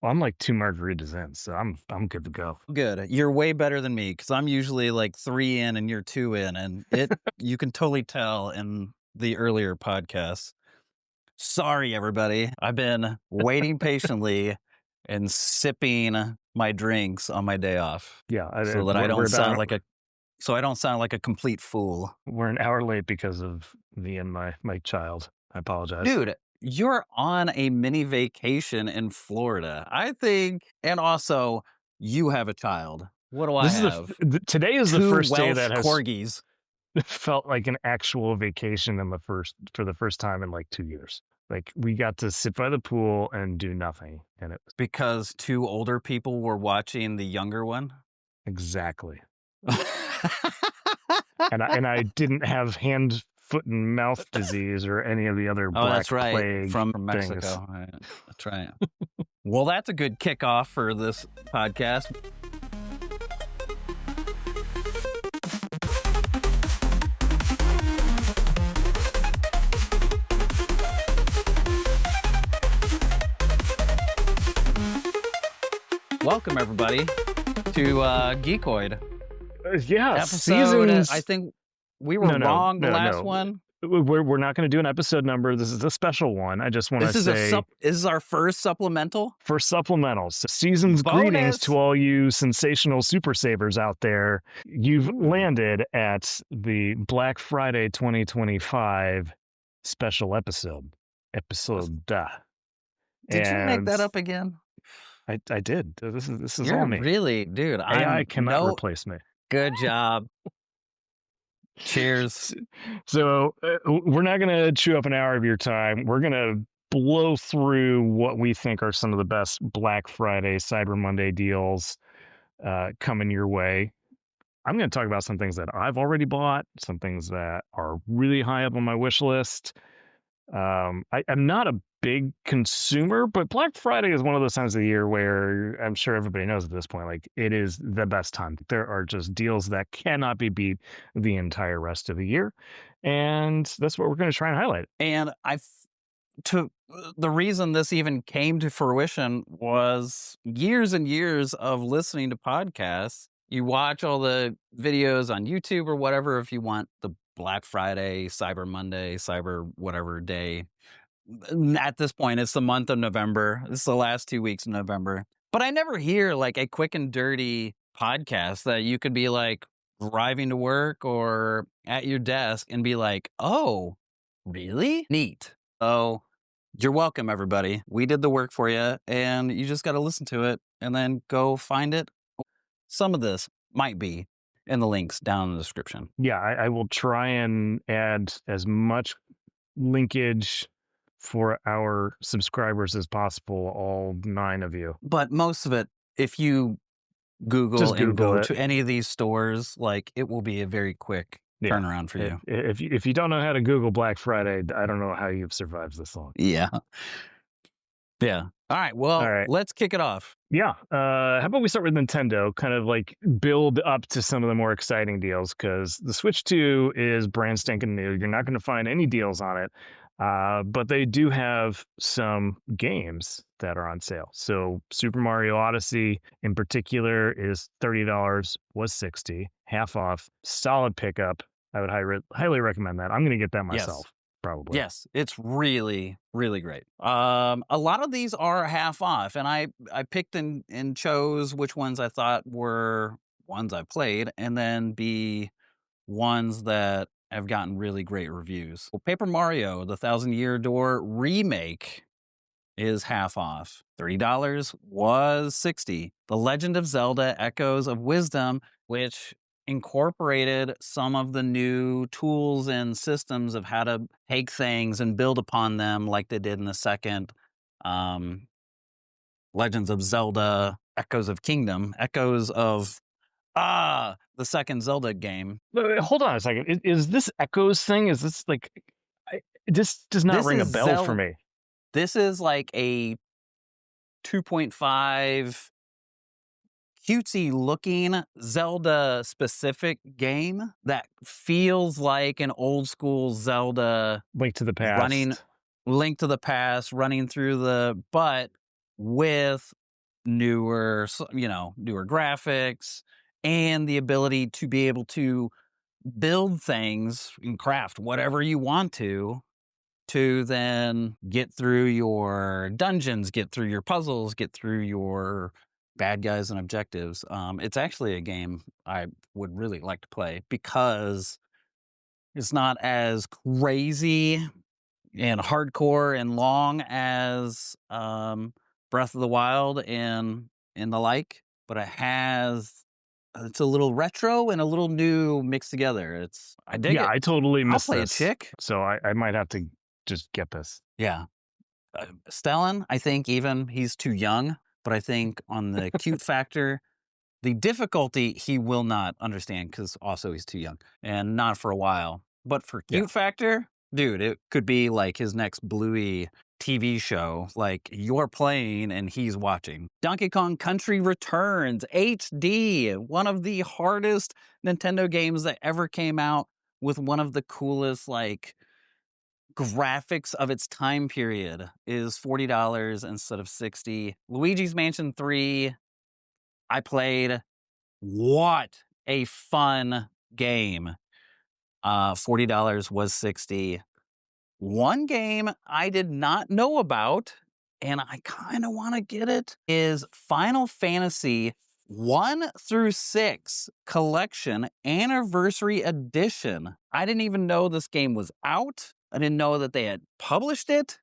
Well, I'm like 2 margaritas in, so I'm good to go. Good. You're way better than me because I'm usually like 3 in and you're 2 in, and you can totally tell in the earlier podcasts. Sorry, everybody. I've been waiting patiently and sipping my drinks on my day off Yeah, so that we're about I don't sound like a complete fool. we're an hour late because of me and my child. I apologize. Dude, you're on a mini vacation in Florida. I think, and also you have a child. What do I This is have? today is the 2 first day Welsh that has corgis. felt like an actual vacation for the first time in like 2 years. Like, we got to sit by the pool and do nothing, and it was Because 2 older people were watching the younger one? exactly. And I didn't have hand, foot, and mouth disease or any of the other Oh, black that's right, plague from things. Mexico, right, that's right. Well, that's a good kickoff for this podcast. Welcome, everybody, to Geekoid. Yeah, Episode, I seasons. think we were No, no, wrong the no, last no. one. We're not going to do an episode number. This is a special one. I just want to say This is our first supplemental? for supplementals, season's greetings to Bonus! all you sensational super savers out there. You've Ooh. landed at the Black Friday 2025 special episode. Episode. Did you make And that up again? I did. This is all You're me. really dude, AI I'm cannot no replace me. good job. Cheers. So we're not going to chew up an hour of your time. We're going to blow through what we think are some of the best Black Friday, Cyber Monday deals coming your way. I'm going to talk about some things that I've already bought, some things that are really high up on my wish list. I'm not a big consumer, but Black Friday is one of those times of the year where I'm sure everybody knows at this point, like, it is the best time. There are just deals that cannot be beat the entire rest of the year. And that's what we're going to try and highlight. And the reason this even came to fruition was years and years of listening to podcasts. You watch all the videos on YouTube or whatever if you want the Black Friday, Cyber Monday, Cyber whatever day. At this point, it's the month of November. It's the last 2 weeks of November. But I never hear like a quick and dirty podcast that you could be like driving to work or at your desk and be like, oh, really? Neat. So you're welcome, everybody. We did the work for you, and you just got to listen to it and then go find it. Some of this might be in the links down in the description. Yeah, I will try and add as much linkage for our subscribers as possible, all 9 of you. But most of it, if you Google Just and Google go it. to any of these stores, like it will be a very quick turnaround for you. If you don't know how to Google Black Friday, I don't know how you've survived this long. Yeah. Yeah. All right. All Well, right. let's kick it off. Yeah. How about we start with Nintendo, kind of like build up to some of the more exciting deals, because the Switch 2 is brand stinking new. You're not going to find any deals on it. But they do have some games that are on sale. So Super Mario Odyssey in particular is $30, was $60, half off, solid pickup. I would highly recommend that. I'm going to get that myself. Yes. Probably. Yes, it's really, really great. A lot of these are half off, and I picked and chose which ones I thought were ones I played, and then ones that have gotten really great reviews. Well, Paper Mario: The Thousand Year Door remake is half off. $30 was $60. The Legend of Zelda: Echoes of Wisdom, which incorporated some of the new tools and systems of how to take things and build upon them like they did in the second Legends of Zelda: Echoes of Kingdom, Echoes of the second Zelda game. Hold on a second. Is this Echoes thing? Is this like this does not ring a bell for me. This is like a 2.5 cutesy looking Zelda specific game that feels like an old school Zelda Link to the Past. Link to the Past, running through but with newer graphics and the ability to be able to build things and craft whatever you want to then get through your dungeons, get through your puzzles, get through your bad guys and objectives. It's actually a game I would really like to play because it's not as crazy and hardcore and long as Breath of the Wild and the like, but it's a little retro and a little new mixed together. I dig Yeah, it. I totally I'll missed play a this, chick. so I might have to just get this. Yeah. Stellan, I think even he's too young, but I think on the cute factor, the difficulty he will not understand because also he's too young and not for a while. But for Yeah. cute factor, dude, it could be like his next Bluey TV show. Like you're playing and he's watching. Donkey Kong Country Returns HD, one of the hardest Nintendo games that ever came out with one of the coolest like graphics of its time period is $40 instead of 60. Luigi's Mansion 3 I played. What a fun game. $40 was 60. One game I did not know about, and I kind of want to get it, is Final Fantasy 1 through 6 Collection Anniversary Edition. I didn't even know this game was out. I didn't know that they had published it.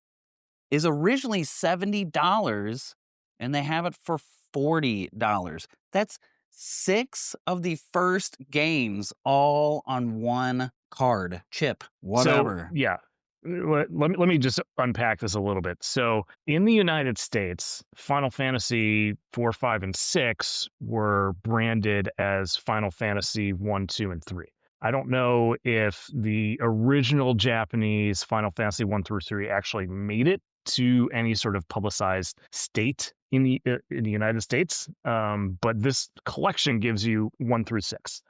Is originally $70 and they have it for $40. That's 6 of the first games all on one card, chip, So whatever. yeah, let me just unpack this a little bit. So in the United States, Final Fantasy 4, 5, and 6 were branded as Final Fantasy 1, 2, and 3. I don't know if the original Japanese Final Fantasy 1 through 3 actually made it to any sort of publicized state in the United States, but this collection gives you 1 through 6.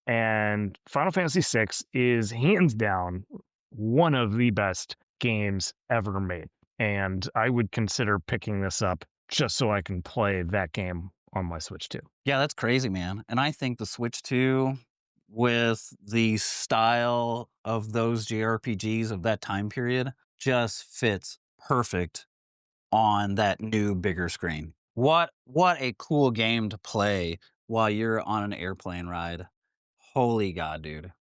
And Final Fantasy 6 is hands down one of the best games ever made. And I would consider picking this up just so I can play that game on my Switch too. Yeah, that's crazy, man. And I think the Switch 2 with the style of those JRPGs of that time period just fits perfect on that new bigger screen. What a cool game to play while you're on an airplane ride. Holy god, dude.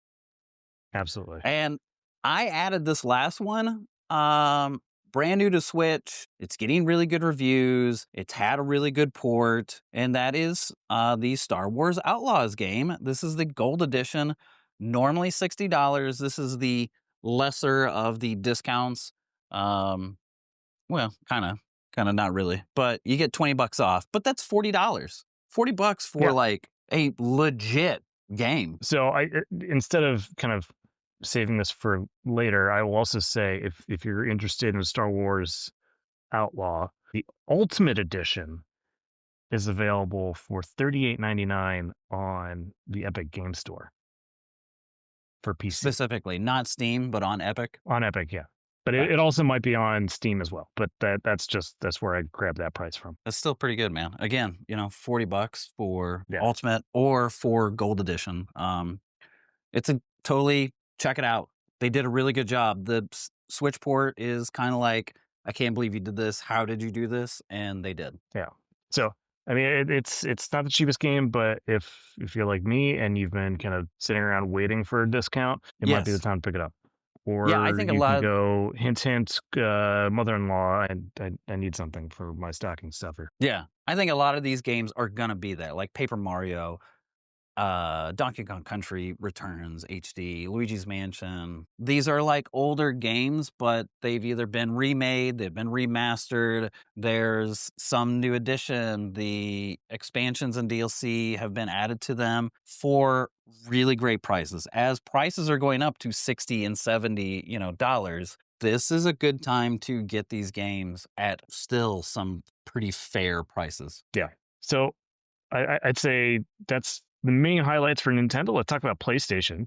Absolutely. And I added this last one brand new to Switch. It's getting really good reviews. It's had a really good port, and that is the Star Wars Outlaws game. This is the gold edition, normally $60. This is the lesser of the discounts. Um well, kind of not really, but you get 20 bucks off. But that's $40. 40 bucks for Yeah. like a legit game. So instead of kind of saving this for later, I will also say if you're interested in Star Wars Outlaw, the Ultimate Edition is available for $38.99 on the Epic Game Store for PC. Specifically, not Steam, but on Epic. On Epic, yeah. But it Gotcha. also might be on Steam as well. But that's where I grabbed that price from. That's still pretty good, man. Again, 40 bucks for Yeah. Ultimate or for Gold Edition. It's a totally check it out. They did a really good job. The Switch port is kind of like, I can't believe you did this. How did you do this? And they did. Yeah. So I mean, it's not the cheapest game, but if you're like me and you've been kind of sitting around waiting for a discount, it might be the Yes. time to pick it up. Yeah, I Or think a you can lot of go hint hint, mother-in-law, and I need something for my stocking stuffer. yeah, I think a lot of these games are gonna be that, like Paper Mario, Donkey Kong Country Returns HD, Luigi's Mansion. These are like older games, but they've either been remade, they've been remastered. There's some new addition. The expansions and DLC have been added to them for really great prices. As prices are going up to 60 and 70, dollars, this is a good time to get these games at still some pretty fair prices. Yeah. So I'd say that's the main highlights for Nintendo. Let's talk about PlayStation.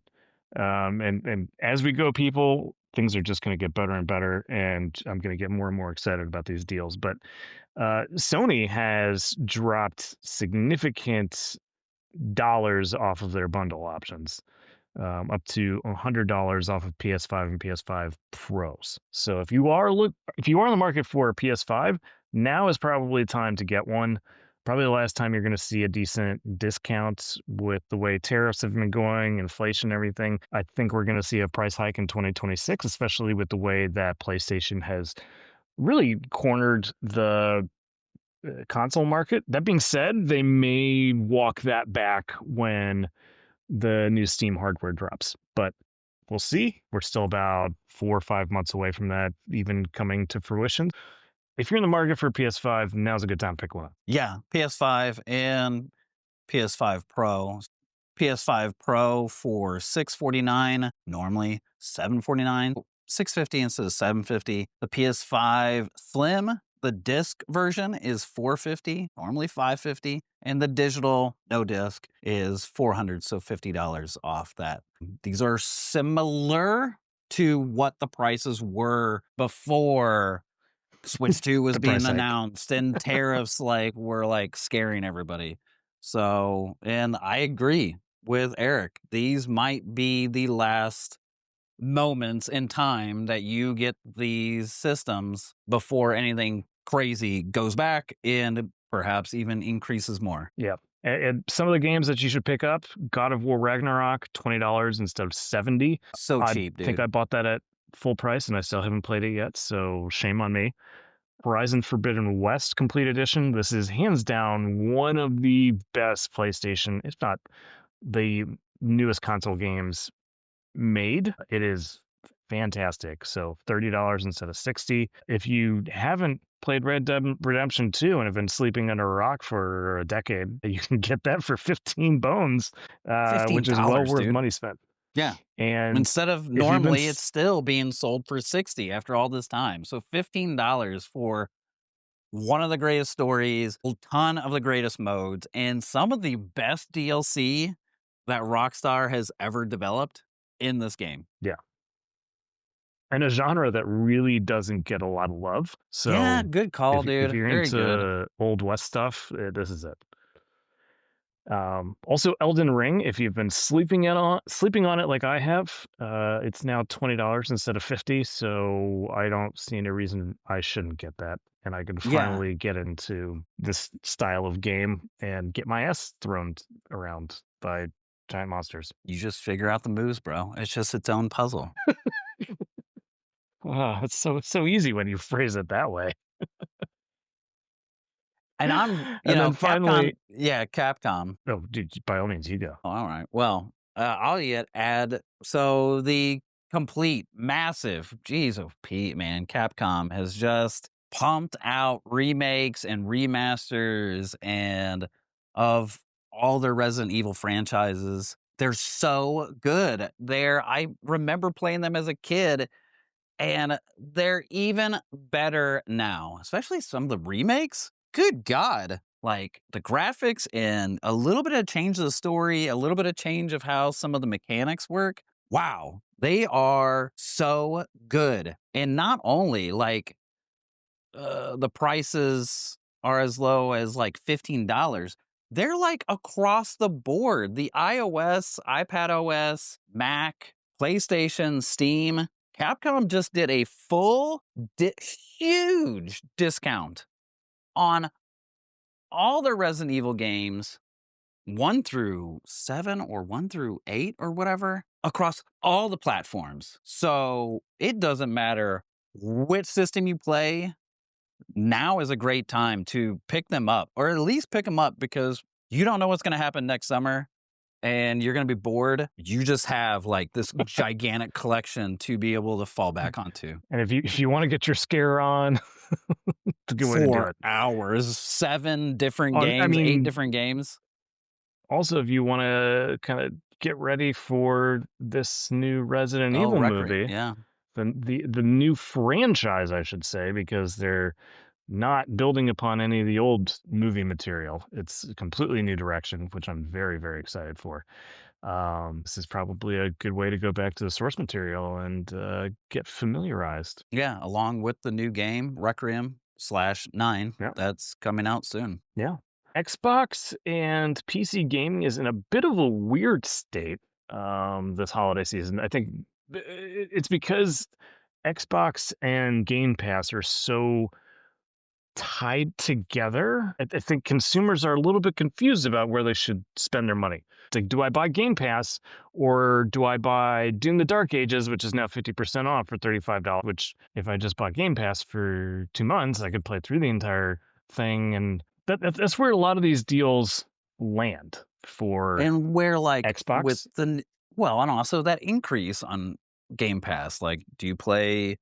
And as we go, people, things are just going to get better and better, and I'm going to get more and more excited about these deals. But Sony has dropped significant dollars off of their bundle options, up to $100 off of PS5 and PS5 Pros. So if you are in the market for a PS5, now is probably the time to get one. Probably the last time you're going to see a decent discount with the way tariffs have been going, inflation, everything. I think we're going to see a price hike in 2026, especially with the way that PlayStation has really cornered the console market. That being said, they may walk that back when the new Steam hardware drops, but we'll see. We're still about 4 or 5 months away from that even coming to fruition. If you're in the market for a PS5, now's a good time to pick one up. Yeah, PS5 and PS5 Pro. PS5 Pro for $649, normally $749, $650 instead of $750. The PS5 Slim, the disc version is $450, normally $550, and the digital no disc is $400, so $50 off that. These are similar to what the prices were before Switch 2 was The being price hike. announced and tariffs were scaring everybody. So, and I agree with Eric. These might be the last moments in time that you get these systems before anything crazy goes back and perhaps even increases more. Yeah. And some of the games that you should pick up, God of War Ragnarok, $20 instead of 70. So I cheap, think I dude. bought that at full price and I still haven't played it yet, so shame on me. Horizon Forbidden West Complete Edition. This is hands down one of the best PlayStation, if not the newest console games made. It is fantastic. So $30 instead of 60. If you haven't played Red Dead Redemption 2 and have been sleeping under a rock for a decade, you can get that for 15 bones, which is well $15, worth dude. money spent. Yeah. And Instead of if you've been normally it's still being sold for 60 after all this time. So $15 for one of the greatest stories, a ton of the greatest modes, and some of the best DLC that Rockstar has ever developed in this game. yeah, and a genre that really doesn't get a lot of love. Yeah, So good call, if dude. you're Very good. into Old West stuff, this is it. Also, Elden Ring. If you've been sleeping on it like I have, it's now $20 instead of 50. So I don't see any reason I shouldn't get that, and I can Yeah, finally get into this style of game and get my ass thrown around by giant monsters. you just figure out the moves, bro. It's just its own puzzle. It's so easy when you phrase it that way. And I'm, And then Capcom, finally, yeah, Capcom. oh, dude, by all means, you go. Oh, all right. Well, I'll yet add so the complete massive, geez, oh Pete, man, Capcom has just pumped out remakes and remasters and of all their Resident Evil franchises. They're so good. I remember playing them as a kid and they're even better now, especially some of the remakes. Good God. Like the graphics and a little bit of change of the story, a little bit of change of how some of the mechanics work. Wow. They are so good. And not only the prices are as low as like $15. They're like across the board. The iOS, iPad OS, Mac, PlayStation, Steam. Capcom just did a huge discount on all their Resident Evil games, 1 through 7 or 1 through 8 or whatever, across all the platforms. So it doesn't matter which system you play, now is a great time to pick them up, or at least pick them up because you don't know what's going to happen next summer and you're going to be bored. You just have like this gigantic collection to be able to fall back onto And if you want to get your scare on, it's a good way to do for it. hours. 7 different I games, 8 mean, different games. also, if you want to kind of get ready for this new Resident Oh, Evil Recreate. movie, Yeah. the new franchise, I should say, because they're not building upon any of the old movie material. It's a completely new direction, which I'm very, very excited for. This is probably a good way to go back to the source material and get familiarized. Yeah, along with the new game, Requiem/9, Yeah. that's coming out soon. Yeah. Xbox and PC gaming is in a bit of a weird state this holiday season. I think it's because Xbox and Game Pass are so tied together. I think consumers are a little bit confused about where they should spend their money. It's like, do I buy Game Pass or do I buy Doom the Dark Ages, which is now 50% off for $35, which if I just bought Game Pass for 2 months, I could play through the entire thing. And that's where a lot of these deals land for And where, like, with Xbox. well, and also that increase on Game Pass, like, do you play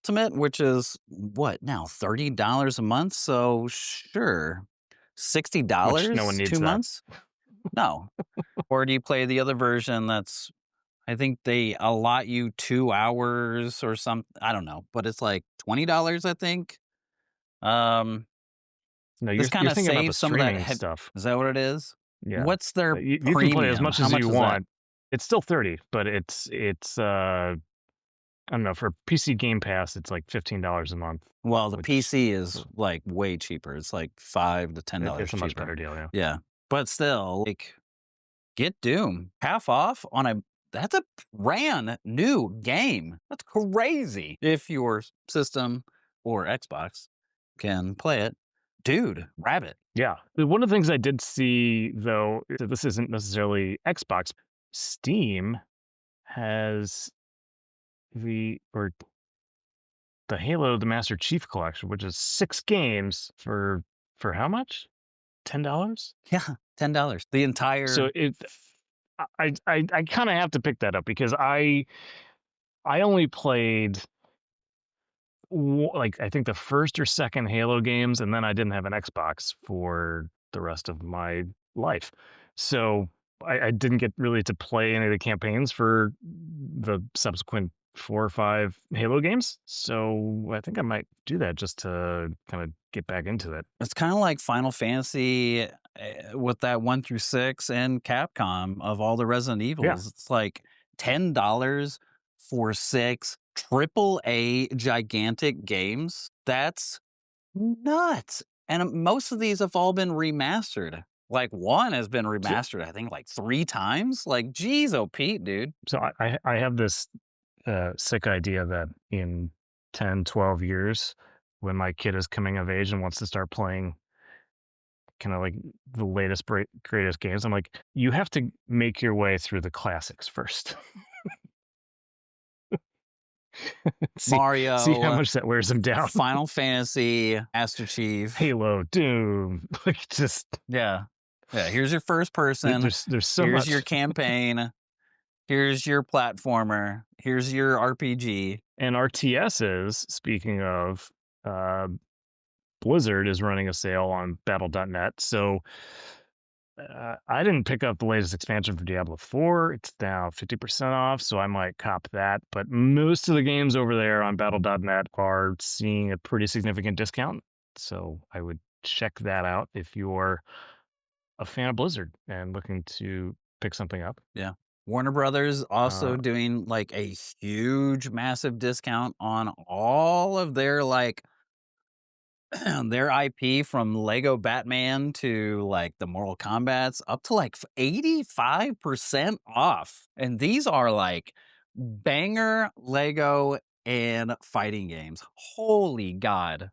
Ultimate, which is what now, $30 a month? So sure. Which no one $60, needs 2 that. months? No. Or do you play the other version that's I think they allot you 2 hours or I don't know, but it's like $20, I think. Um, No, this you're kinda thinking about the saves some of that streaming heav stuff. Is that what it is? Yeah. What's their You can play as premium? much How as you much is that? want. It's still 30, but it's I don't know, for PC Game Pass, it's like $15 a month, Well, the which PC is, like, way cheaper. It's like $5 to $10 it's a much cheaper. better deal, yeah. Yeah. But still, like, get Doom half off on a that's a brand new game. That's crazy. If your system or Xbox can play it, dude, grab it. Yeah. One of the things I did see, though, so this isn't necessarily Xbox, Steam has the Halo the Master Chief Collection, which is 6 games for how much? $10? Yeah, $10. The So entire I kind of have to pick that up because I only played like I think the first or second Halo games, and then I didn't have an Xbox for the rest of my life. So I didn't get really to play any of the campaigns for the subsequent 4 or 5 Halo games. So I think I might do that just to kind of get back into it. it's kinda like Final Fantasy, with that 1 through 6 and Capcom of all the Resident Yeah. Evils. It's like $10 for 6 triple A gigantic games. That's nuts. And most of these have all been remastered. Like, 1 has been So, remastered, I think, like, 3 times. Like, geez, oh, Pete, dude. so I have this sick idea that in 10, 12 years, when my kid is coming of age and wants to start playing kind of like the latest greatest games, I'm like, you have to make your way through the classics first. See how Mario, much that wears them down. Final Fantasy, Master Chief. Halo, Doom, like just Yeah. Yeah, here's your first person. there's so Here's your much. campaign. Here's your platformer. Here's your RPG. And RTSs, speaking of, uh, Blizzard is running a sale on Battle.net, so I didn't pick up the latest expansion for Diablo 4. It's now 50% off, so I might cop that. But most of the games over there on Battle.net are seeing a pretty significant discount. So I would check that out if you're a fan of Blizzard and looking to pick something up. Yeah. Warner Brothers also Uh, doing like a huge, massive discount on all of their like their IP from Lego Batman to like the Mortal Kombat's up to like 85% off. And these are like banger Lego and fighting games. Holy God.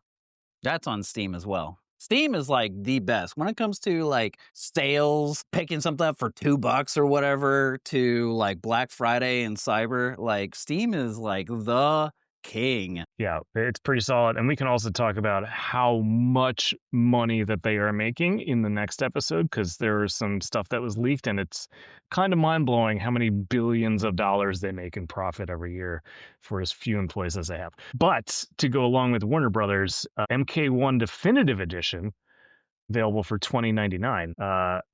That's on Steam as well. Steam is like the best when it comes to like sales, picking something up for $2 or whatever to like Black Friday and Cyber. Like Steam is like the king. Yeah, it's pretty solid. And we can also talk about how much money that they are making in the next episode because there is some stuff that was leaked and it's kind of mind blowing how many billions of dollars they make in profit every year for as few employees as they have. But to go along with Warner Brothers, MK1 Definitive Edition available for $20.99.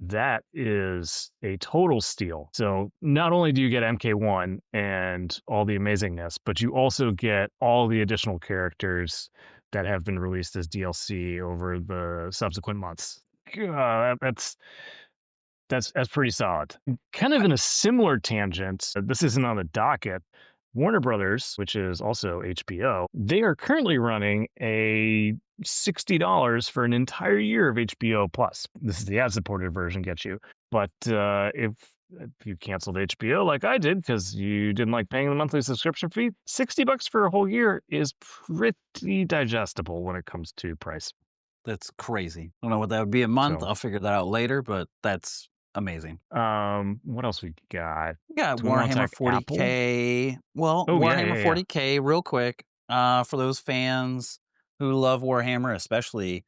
That is a total steal. So not only do you get MK1 and all the amazingness, but you also get all the additional characters that have been released as DLC over the subsequent months. That's pretty solid. Kind of in a similar tangent, this isn't on the docket. Warner Brothers, which is also HBO, they are currently running a $60 for an entire year of HBO Plus. This is the ad-supported version, get you. But if you canceled HBO like I did because you didn't like paying the monthly subscription fee, $60 for a whole year is pretty digestible when it comes to price. That's crazy. I don't know what that would be a month. So, I'll figure that out later, but that's amazing. what else we got? We got Do we want to Warhammer talk Apple? 40K. Well, Oh yeah, Warhammer yeah, yeah. 40K, real quick, for those fans who love Warhammer, especially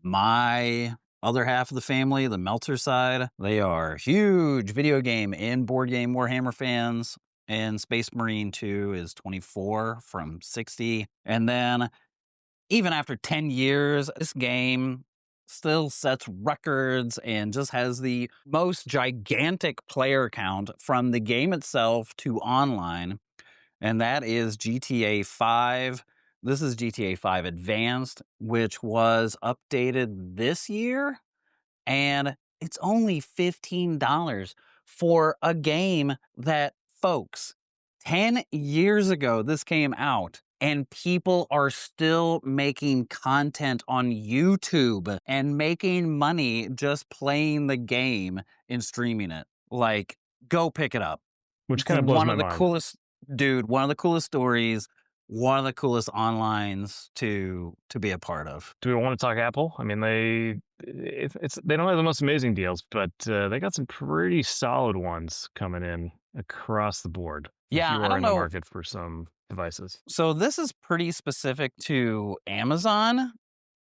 my other half of the family, the Meltzer side, they are huge video game and board game Warhammer fans. And Space Marine 2 is 24 from 60. And then even after 10 years, this game still sets records and just has the most gigantic player count from the game itself to online. And that is GTA 5. This is GTA 5 Advanced, which was updated this year. And it's only $15 for a game that, folks, 10 years ago, this came out. And people are still making content on YouTube and making money just playing the game and streaming it. Like, go pick it up. Which It's kind of blows one my of the mind. coolest, dude, one of the coolest stories, one of the coolest onlines to be a part of. Do we want to talk Apple? I mean, it's they don't have the most amazing deals, but they got some pretty solid ones coming in across the board. If Yeah, you I are don't in the know. market for some devices, So this is pretty specific to Amazon.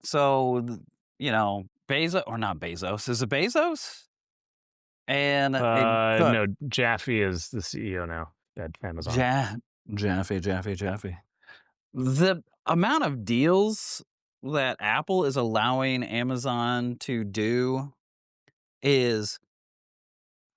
So, Bezos or not Bezos, is it Bezos? And it no, Jaffe is the CEO now at Amazon. Ja Jaffe. The amount of deals that Apple is allowing Amazon to do is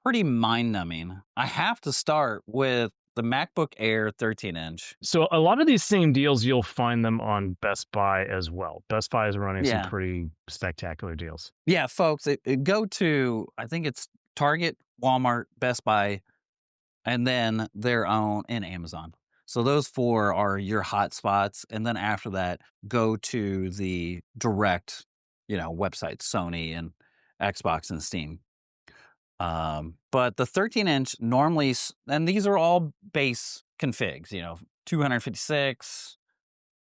pretty mind-numbing. I have to start with the MacBook Air 13-inch. So a lot of these same deals, you'll find them on Best Buy as well. Best Buy is running some Yeah. pretty spectacular deals. Yeah, folks, go to, I think it's Target, Walmart, Best Buy, and then their own and Amazon. So those 4 are your hot spots, and then after that, go to the direct, websites, Sony and Xbox and Steam. But the 13-inch normally, and these are all base configs, 256,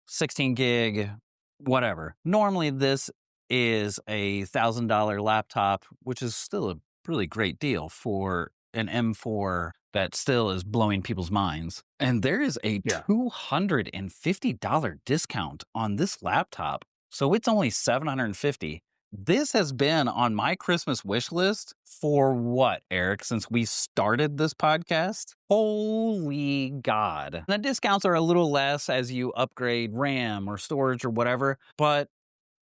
16 gig, whatever. Normally, this is a $1,000 laptop, which is still a really great deal for an M4 that still is blowing people's minds. And there is a Yeah. $250 discount on this laptop. So it's only $750. This has been on my Christmas wish list for what, Eric, since we started this podcast? Holy God. The discounts are a little less as you upgrade RAM or storage or whatever, but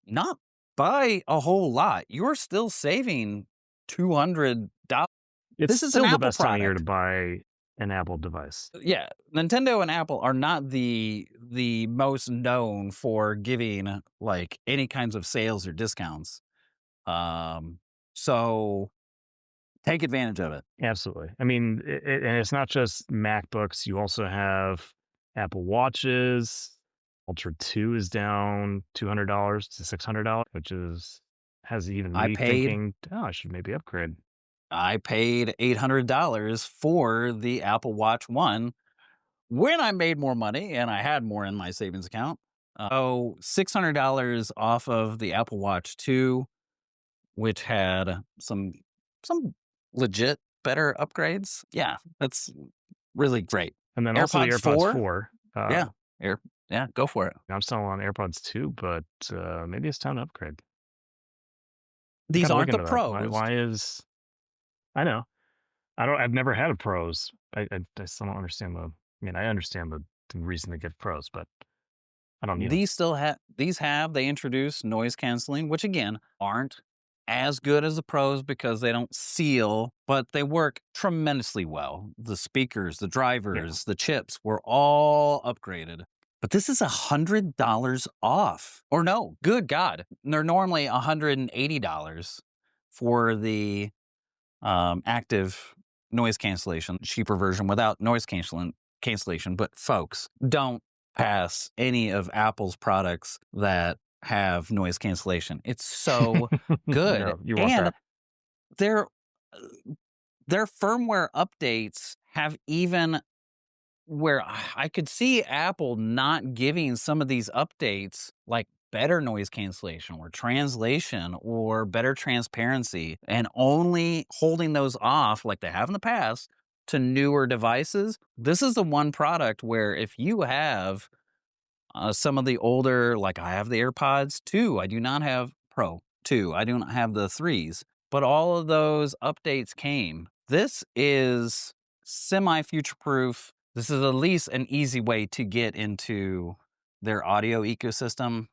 not by a whole lot. You're still saving $200. It's This is an still the Apple best time of year to product. buy an Apple device. Yeah, Nintendo and Apple are not the most known for giving like any kinds of sales or discounts. Um, so take advantage of it. Absolutely. I mean, and it's not just MacBooks. You also have Apple Watches. Ultra 2 is down $200 to $600, which is has even I me paid thinking, oh, I should maybe upgrade. I paid $800 for the Apple Watch 1 when I made more money and I had more in my savings account. So $600 off of the Apple Watch 2, which had some legit better upgrades. Yeah, that's really great. And then also the AirPods AirPods 4? 4. Yeah. Air yeah, go for it. I'm still on AirPods 2, but maybe it's time to upgrade. I These gotta look aren't the into that. Why? pros. Why is? I know. I don't. I've never had a pros. I still don't understand the. I mean, I understand the reason to get pros, but I don't need them. They introduce noise canceling, which again aren't as good as the pros because they don't seal, but they work tremendously well. The speakers, the Yeah. drivers, the chips were all upgraded. But this is $100 off. Or no, good God. They're normally $180 for the active noise cancellation, cheaper version without cancellation. But folks, don't pass any of Apple's products that have noise cancellation. It's so good. No, you want And that. their their firmware updates have even where I could see Apple not giving some of these updates, like better noise cancellation or translation or better transparency, and only holding those off like they have in the past to newer devices. This is the one product where if you have some of the older, like I have the AirPods 2. I do not have Pro 2. I do not have the threes, but all of those updates came. This is semi future proof. This is at least an easy way to get into their audio ecosystem.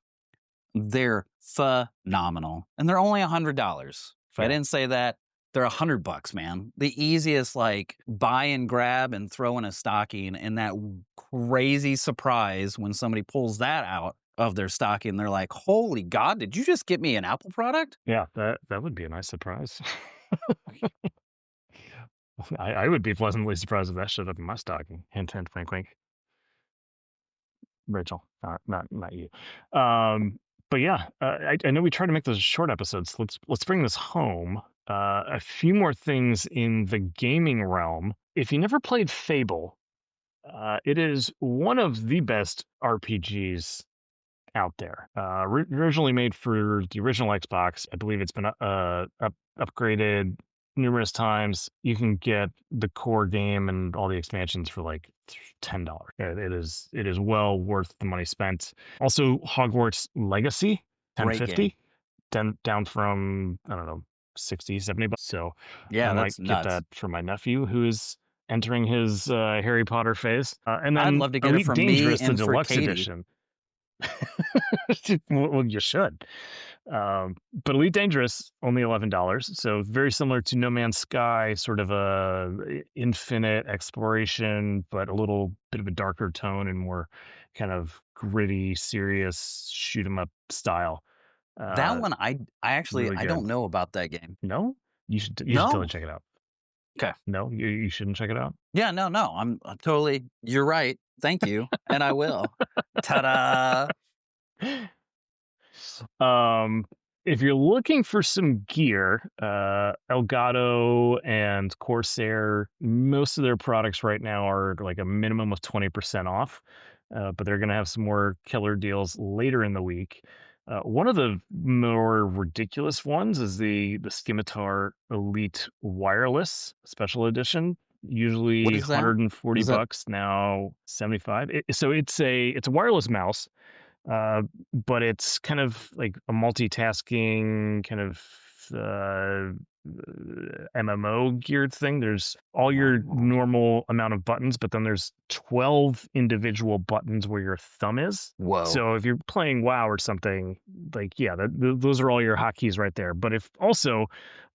They're phenomenal, and they're only $100. If I Yeah. didn't say that, they're $100, man. The easiest, like, buy and grab and throw in a stocking, and that crazy surprise when somebody pulls that out of their stocking, they're like, "Holy God, did you just get me an Apple product?" Yeah, that would be a nice surprise. I would be pleasantly surprised if that showed up in my stocking. Hint, hint, wink, wink. Rachel, not you. Um, but yeah, I know we try to make those short episodes. Let's bring this home. A few more things in the gaming realm. If you never played Fable, it is one of the best RPGs out there. Originally made for the original Xbox. I believe it's been upgraded numerous times. You can get the core game and all the expansions for like $10. It is well worth the money spent. Also, Hogwarts Legacy, Great game. 1050, down from I don't know 60, $70. So I Yeah, might that's get nuts. that for my nephew who is entering his Harry Potter phase. And I'd then love to get it Elite from me Dangerous, the and for deluxe Katie. edition. Well, you should. But Elite Dangerous only $11, so very similar to No Man's Sky, sort of a infinite exploration, but a little bit of a darker tone and more kind of gritty, serious shoot 'em up style. That Uh, one, I actually really I good. don't know about that game. No, you should totally No? check it out. Okay. No, you shouldn't check it out. Yeah, no, no, I'm totally you're right. Thank you, and I will. Ta-da! Um, if you're looking for some gear, Elgato and Corsair, most of their products right now are like a minimum of 20% off, but they're going to have some more killer deals later in the week. One of the more ridiculous ones is the Scimitar Elite Wireless Special Edition. What Usually is that? 140 Is that bucks, now 75. So it's a wireless mouse, but it's kind of like a multitasking kind of uh, MMO geared thing. There's all your Oh. normal amount of buttons, but then there's 12 individual buttons where your thumb is. Whoa. So if you're playing WoW or something, like yeah, those are all your hotkeys right there. But if also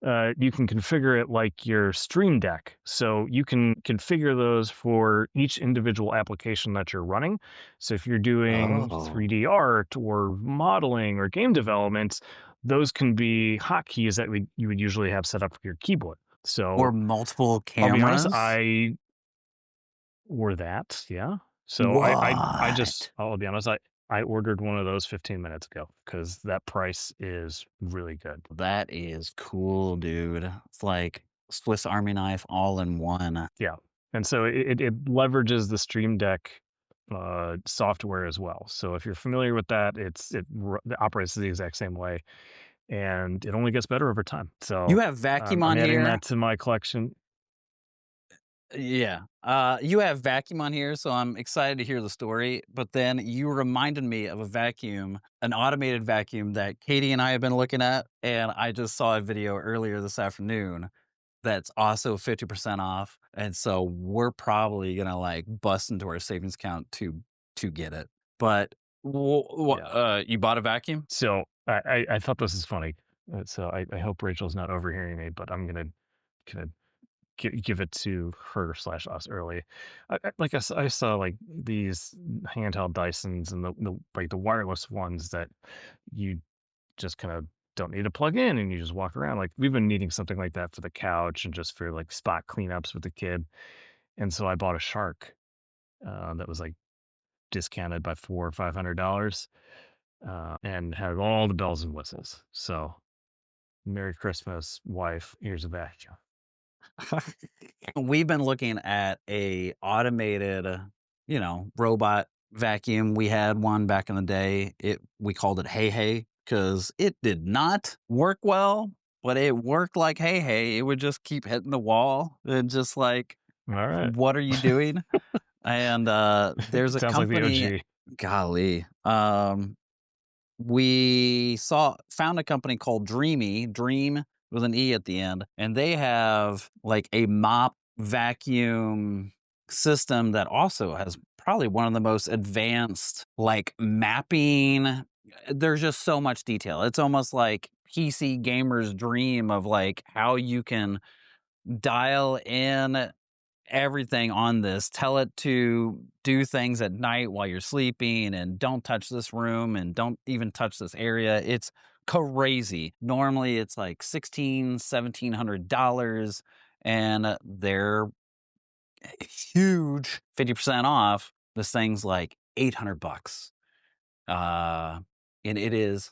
you can configure it like your Stream Deck, so you can configure those for each individual application that you're running. So if you're doing Oh. 3D art or modeling or game development, those can be hotkeys that you would usually have set up for your keyboard. Or So multiple I'll be honest, cameras? yeah. So I just What? I'll be honest, I ordered one of those 15 minutes ago because that price is really good. That is cool, dude. It's like Swiss Army knife all in one. Yeah, and so it leverages the Stream Deck software as well. So if you're familiar with that, it operates the exact same way, and it only gets better over time. You So have vacuum I'm on adding here. that to my collection. Yeah. You have vacuum on here, so I'm excited to hear the story. But then you reminded me of a vacuum, an automated vacuum that Katie and I have been looking at. And I just saw a video earlier this afternoon that's also 50% off. And so we're probably gonna like bust into our savings account to get it. But Yeah. you bought a vacuum? So I thought this is funny. So I hope Rachel's not overhearing me, but I'm gonna give it to her slash us early. Like I saw like these handheld Dysons and the like the wireless ones that you just kind of don't need to plug in and you just walk around. Like we've been needing something like that for the couch and just for like spot cleanups with the kid. And so I bought a Shark that was like discounted by $400 or $500 and had all the bells and whistles. So Merry Christmas, wife. Here's a vacuum. We've been looking at a automated, robot vacuum. We had one back in the day. We called it Hey Hey because it did not work well, but it worked like Hey Hey. It would just keep hitting the wall and just like, All right. what are you doing? And there's a Sounds like the company, OG. golly, we found a company called Dream with an E at the end, and they have like a mop vacuum system that also has probably one of the most advanced like mapping. There's just so much detail. It's almost like PC gamer's dream of like how you can dial in everything on this. Tell it to do things at night while you're sleeping and don't touch this room and don't even touch this area. It's crazy. Normally it's like $1,700 and they're huge 50% off. This thing's like $800. And it is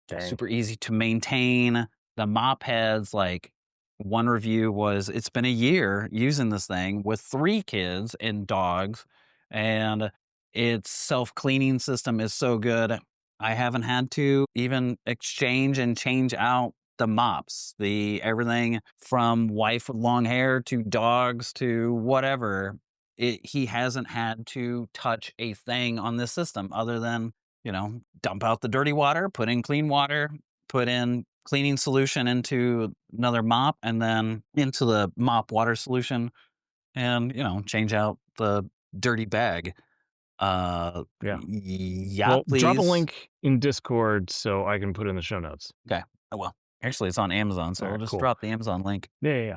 Dang. super easy to maintain. The mop heads, like one review was, it's been a year using this thing with 3 kids and dogs, and its self-cleaning system is so good. I haven't had to even exchange and change out the mops, the everything from wife with long hair to dogs to whatever. He hasn't had to touch a thing on this system other than dump out the dirty water, put in clean water, put in cleaning solution into another mop, and then into the mop water solution, and change out the dirty bag. Yeah. Yeah, Well, drop a please. link in Discord so I can put it in the show notes. Okay. Oh, well, actually, it's on Amazon, All so I'll right, just cool. drop the Amazon link. Yeah, yeah,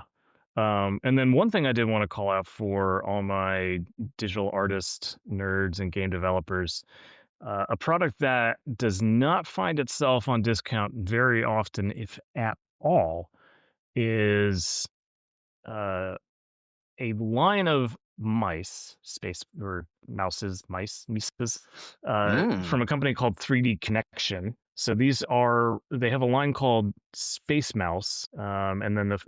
yeah. And then one thing I did want to call out for all my digital artist nerds and game developers, a product that does not find itself on discount very often, if at all, is uh, a line of mice, space or mices, from Mm. a company called 3D Connection. So they have a line called Space Mouse, and then the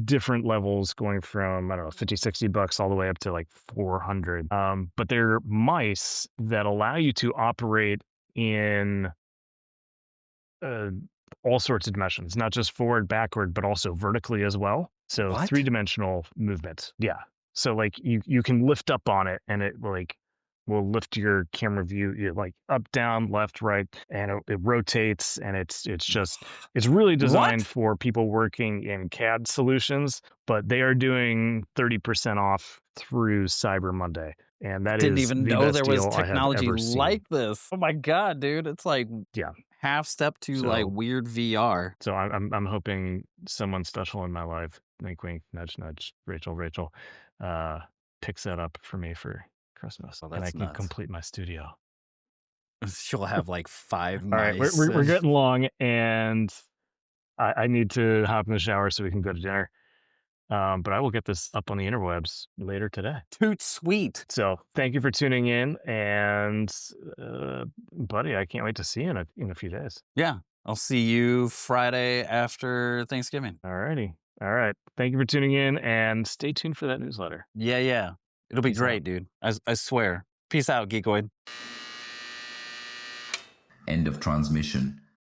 different levels going from, I don't know, 50, $60 all the way up to like 400. But they're mice that allow you to operate in uh, all sorts of dimensions, not just forward, backward, but also vertically as well. So What? three-dimensional movement. Yeah. So like you can lift up on it and it like will lift your camera view like up, down, left, right, and it rotates and it's really designed What? for people working in CAD solutions, but they are doing 30% off through Cyber Monday. And that Didn't is even the know best there was deal I have technology ever seen. like this. Oh my god, dude! It's like Yeah. half step to like So weird VR. So I'm hoping someone special in my life, wink, wink, nudge, nudge, Rachel, Rachel, uh, picks that up for me for Christmas, Oh, and I that's can nuts. complete my studio. She'll have like 5 All right, we're mice we're, we're and getting long, and I need to hop in the shower so we can go to dinner. But I will get this up on the interwebs later today. toot sweet. So thank you for tuning in, and buddy, I can't wait to see you in a few days. Yeah. I'll see you Friday after Thanksgiving. All righty, all right. Thank you for tuning in, and stay tuned for that newsletter. Yeah, yeah. It'll be Peace out. great, dude. I swear. Peace out, Geekoid. End of transmission.